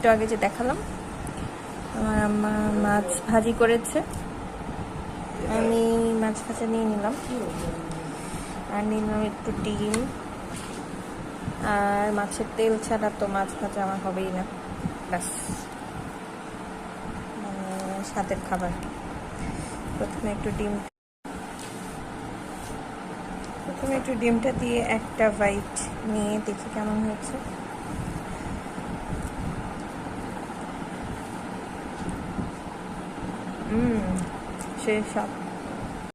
একটু আগে যে দেখালাম, আমার আম্মা মাছ ভাজি করেছে, আমি মাছ ভাজা নিয়ে নিলাম, আর নিলাম একটু ডিম। আর মাছের তেল ছাড়া তো মাছ ভাজা আমার হবেই না, ব্যাস স্বাদের খাবার। প্রথমে একটু ডিমটা দিয়ে একটা বাইট নিয়ে দেখি কেমন হয়েছে। সেই স্বাদ।